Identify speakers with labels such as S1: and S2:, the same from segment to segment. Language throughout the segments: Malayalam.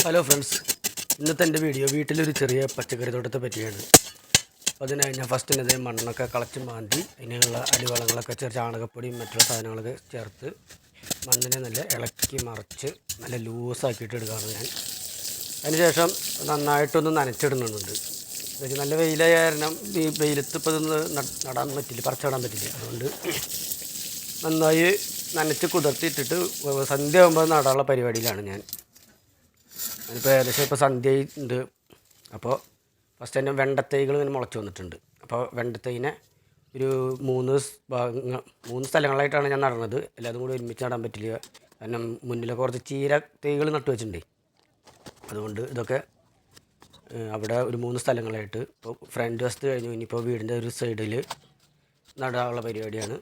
S1: ഹലോ ഫ്രണ്ട്സ്, ഇന്നത്തെ എൻ്റെ വീഡിയോ വീട്ടിലൊരു ചെറിയ പച്ചക്കറി തോട്ടത്തെ പറ്റിയാണ്. അതിനായി ഞാൻ ഫസ്റ്റ് തന്നെ മണ്ണൊക്കെ കളച്ച് മാന്തി അതിനുള്ള അടിവളങ്ങളൊക്കെ ചാണകപ്പൊടിയും മറ്റുള്ള സാധനങ്ങളൊക്കെ ചേർത്ത് മണ്ണിനെ നല്ല ഇളക്കി മറിച്ച് നല്ല ലൂസാക്കിയിട്ട് എടുക്കുകയാണ് ഞാൻ. അതിനുശേഷം നന്നായിട്ടൊന്ന് നനച്ചിടുന്നുണ്ട്. എന്നുവെച്ചാൽ നല്ല വെയിലായ കാരണം ഈ വെയിലത്ത് ഇപ്പോൾ ഇതൊന്ന് നടാൻ പറ്റില്ല, പറിച്ചിടാൻ പറ്റില്ല. അതുകൊണ്ട് നന്നായി നനച്ച് കുതിർത്തിയിട്ടിട്ട് സന്ധ്യ ആകുമ്പോൾ നടാനുള്ള പരിപാടിയിലാണ് ഞാൻ. അതിപ്പോൾ ഏകദേശം ഇപ്പോൾ സന്ധ്യ ഉണ്ട്. അപ്പോൾ ഫസ്റ്റ് തന്നെ വെണ്ടത്തൈകൾ ഇങ്ങനെ മുളച്ച് വന്നിട്ടുണ്ട്. അപ്പോൾ വെണ്ടത്തൈനെ ഒരു മൂന്ന് സ്ഥലങ്ങളായിട്ടാണ് ഞാൻ നടണത്. എല്ലാതും കൂടി ഒരുമിച്ച് നടാൻ പറ്റില്ല, കാരണം മുന്നിലൊക്കെ കുറച്ച് ചീര തൈകൾ നട്ടു വെച്ചിട്ടുണ്ട്. അതുകൊണ്ട് ഇതൊക്കെ അവിടെ ഒരു 3 സ്ഥലങ്ങളായിട്ട് ഇപ്പോൾ ഫ്രണ്ട് വശത്ത് കഴിഞ്ഞു. ഇനിയിപ്പോൾ വീടിൻ്റെ ഒരു സൈഡിൽ നടാനുള്ള പരിപാടിയാണ്.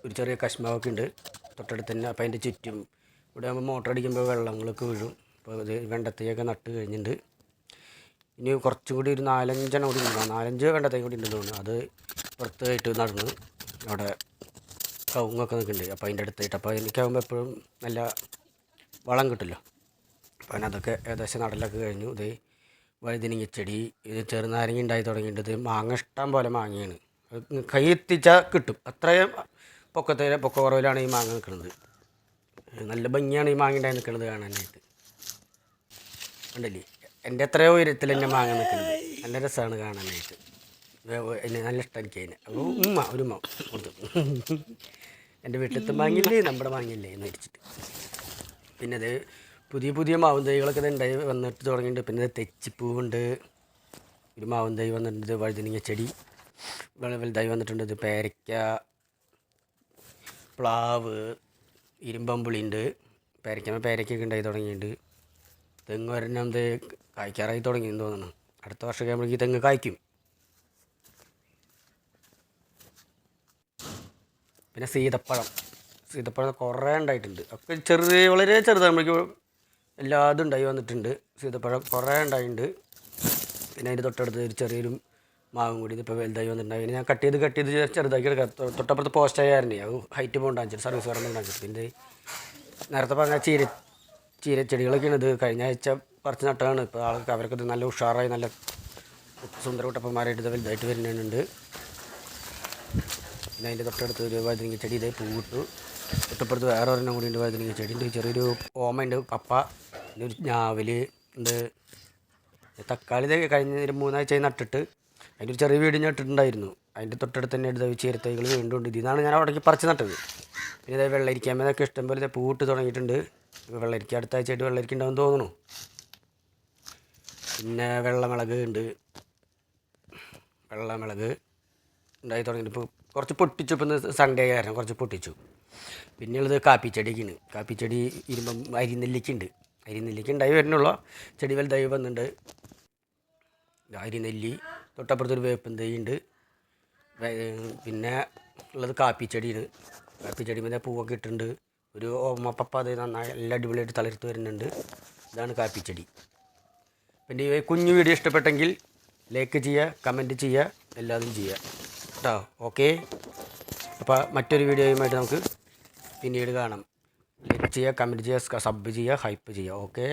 S1: ഒരു ചെറിയ കശ്മാവൊക്കെ ഉണ്ട് തൊട്ടടുത്ത് തന്നെ. അപ്പോൾ അതിൻ്റെ ചുറ്റും ഇവിടെ ആകുമ്പോൾ മോട്ടർ അടിക്കുമ്പോൾ വെള്ളങ്ങളൊക്കെ വീഴും. അപ്പോൾ ഇത് വെണ്ടത്തൈയൊക്കെ നട്ട് കഴിഞ്ഞിട്ടുണ്ട്. ഇനി കുറച്ചും കൂടി ഒരു 4-5 കൂടി ഉണ്ട്, 4-5 വെണ്ടത്തൈ കൂടി ഉണ്ടെന്ന് തോന്നുന്നു. അത് പുറത്തായിട്ട് നടന്ന് അവിടെ കവുങ്ങൊക്കെ നിൽക്കുന്നുണ്ട്. അപ്പോൾ അതിൻ്റെ അടുത്തായിട്ട് അപ്പോൾ എനിക്കാകുമ്പോൾ എപ്പോഴും നല്ല വളം കിട്ടുമല്ലോ. അപ്പോൾ അതിനതൊക്കെ ഏകദേശം നടലൊക്കെ കഴിഞ്ഞു. ഇത് വഴുതനങ്ങ ചെടി, ഇത് ചെറുനാരങ്ങ ഉണ്ടായി തുടങ്ങിയിട്ടുണ്ട്. മാങ്ങ ഇഷ്ടം പോലെ മാങ്ങയാണ്, കൈ എത്തിച്ചാൽ കിട്ടും. അത്രയും പൊക്ക കുറവിലാണ് ഈ മാങ്ങ നിൽക്കുന്നത്. നല്ല ഭംഗിയാണ് ഈ മാങ്ങ ഉണ്ടായി നിൽക്കുന്നത് കാണാനായിട്ട്. ഉണ്ടല്ലേ, എൻ്റെ എത്രയോ ഉയരത്തിൽ തന്നെ മാങ്ങ നിൽക്കുന്നത്. നല്ല രസമാണ് കാണാനായിട്ട്. എന്നെ നല്ല ഇഷ്ടം എനിക്ക് അതിനെ. അപ്പോൾ ഒരു കൊടുത്തു എൻ്റെ വീട്ടിലത്തെ മാങ്ങില്ലേ നമ്മുടെ മാങ്ങില്ലേ എന്ന് വെച്ചിട്ട്. പിന്നെ അത് പുതിയ മാവും തൈകളൊക്കെ ഉണ്ടായി വന്നിട്ട് തുടങ്ങിയിട്ടുണ്ട്. പിന്നെ തെച്ചിപ്പൂവുണ്ട്, ഒരു മാവും തൈ വന്നിട്ടുണ്ട്. വഴുതനങ്ങ ചെടി വലുതായി വന്നിട്ടുണ്ട്. ഇത് പേരയ്ക്ക, പ്ലാവ്, ഇരുമ്പമ്പുളി ഉണ്ട്. പേരയ്ക്കൊക്കെ ഉണ്ടായി തുടങ്ങിയിട്ടുണ്ട്. തെങ്ങ് ഒരെണ്ണം കായ്ക്കാറായി തുടങ്ങിയെന്ന് തോന്നുന്നു. അടുത്ത വർഷമൊക്കെ ആകുമ്പോഴേക്ക് തെങ്ങ് കായ്ക്കും. പിന്നെ സീതപ്പഴം കുറേ ഉണ്ടായിട്ടുണ്ട്. ഒക്കെ വളരെ ചെറുതാകുമ്പോഴേക്കും എല്ലാതും ഉണ്ടായി വന്നിട്ടുണ്ട്. സീതപ്പഴം കുറേ ഉണ്ടായിട്ടുണ്ട്. പിന്നെ അതിൻ്റെ തൊട്ടടുത്ത് ഒരു ചെറിയൊരു മാവും കൂടി ഇതിപ്പോൾ വലുതായി വന്നിട്ടുണ്ട്. അതിന് ഞാൻ കട്ട് ചെയ്ത് ചെറുതാക്കി എടുക്കാം. തൊട്ടപ്പുറത്ത് പോസ്റ്റായായിരുന്നു അത് ഹൈറ്റ് പോകണ്ടാന്ന് സർവീസ് വരണ്ടാന്ന്. പിന്നെ നേരത്തെ പറഞ്ഞ ചീരച്ചെടികളൊക്കെയാണ്. ഇത് കഴിഞ്ഞ ആഴ്ച പറിച്ച് നട്ടതാണ്. ഇപ്പോൾ അവരൊക്കെ ഇത് നല്ല ഉഷാറായി നല്ല സുന്ദര കുട്ടപ്പന്മാരായിട്ട് ഇത് വലുതായിട്ട് വരുന്നുണ്ട്. പിന്നെ അതിൻ്റെ തൊട്ടടുത്ത് ഒരു വഴുതനങ്ങ ചെടി ഇതേ പൂവിട്ടു. തൊട്ടപ്പുറത്ത് വേറെ ഒരെണ്ണം കൂടി ഉണ്ട് വഴുതനങ്ങ ചെടി ഉണ്ട്. ചെറിയൊരു ഓമയുണ്ട്, പപ്പ, പിന്നെ ഒരു ഞാവൽ ഉണ്ട്. തക്കാളി ഇത് കഴിഞ്ഞ 3 ആഴ്ചയായി നട്ടിട്ട് അതിൻ്റെ ഒരു ചെറിയ വീട് നട്ടിട്ടുണ്ടായിരുന്നു. അതിൻ്റെ തൊട്ടടുത്ത് തന്നെ എടുത്ത ചീരത്തൈകൾ വീണ്ടും ഉണ്ട്. ഇതിനാണ് ഞാൻ അവിടേക്ക് പറിച്ച് നട്ടത്. പിന്നെ ഇതേ വെള്ളരിക്കാമേതൊക്കെ ഇഷ്ടംപോലെ ഇതേ പൂവിട്ട് തുടങ്ങിയിട്ടുണ്ട്. വെള്ളരിക്ക അടുത്ത ആഴ്ചയായിട്ട് വെള്ളരിക്ക ഉണ്ടാവും തോന്നുന്നു. പിന്നെ വെള്ളമിളക് ഉണ്ടായി തുടങ്ങിയിട്ട് ഇപ്പോൾ കുറച്ച് പൊട്ടിച്ചു. ഇപ്പം സൺഡേ കാരണം കുറച്ച് പൊട്ടിച്ചു. പിന്നെയുള്ളത് കാപ്പിച്ചെടിക്കാണ്. കാപ്പിച്ചെടി അരിനെല്ലിക്ക ഉണ്ടായി വരുന്നുള്ള ചെടി വലുതായി വന്നിട്ടുണ്ട്. അരിനെല്ലി, തൊട്ടപ്പുറത്തൊരു വേപ്പൻ തൈ ഉണ്ട്. പിന്നെ ഉള്ളത് കാപ്പിച്ചെടിയാണ്. കാപ്പിച്ചെടി പിന്നെ പൂവൊക്കെ ഇട്ടിട്ടുണ്ട്. ഒരു ഓമപ്പപ്പ അത് നന്നായി നല്ല അടിപൊളിയായിട്ട് തളിർത്ത് വരുന്നുണ്ട്. ഇതാണ് കാപ്പിച്ചെടി. പിന്നെ ഈ കുഞ്ഞു വീഡിയോ ഇഷ്ടപ്പെട്ടെങ്കിൽ ലൈക്ക് ചെയ്യുക, കമൻറ്റ് ചെയ്യുക, എല്ലാതും ചെയ്യുക കേട്ടോ. ഓക്കെ, അപ്പോൾ മറ്റൊരു വീഡിയോയുമായിട്ട് നമുക്ക് പിന്നീട് കാണാം. ലൈക്ക് ചെയ്യുക, കമൻറ്റ് ചെയ്യുക, സബ് ചെയ്യുക, ഹൈപ്പ് ചെയ്യുക. ഓക്കെ.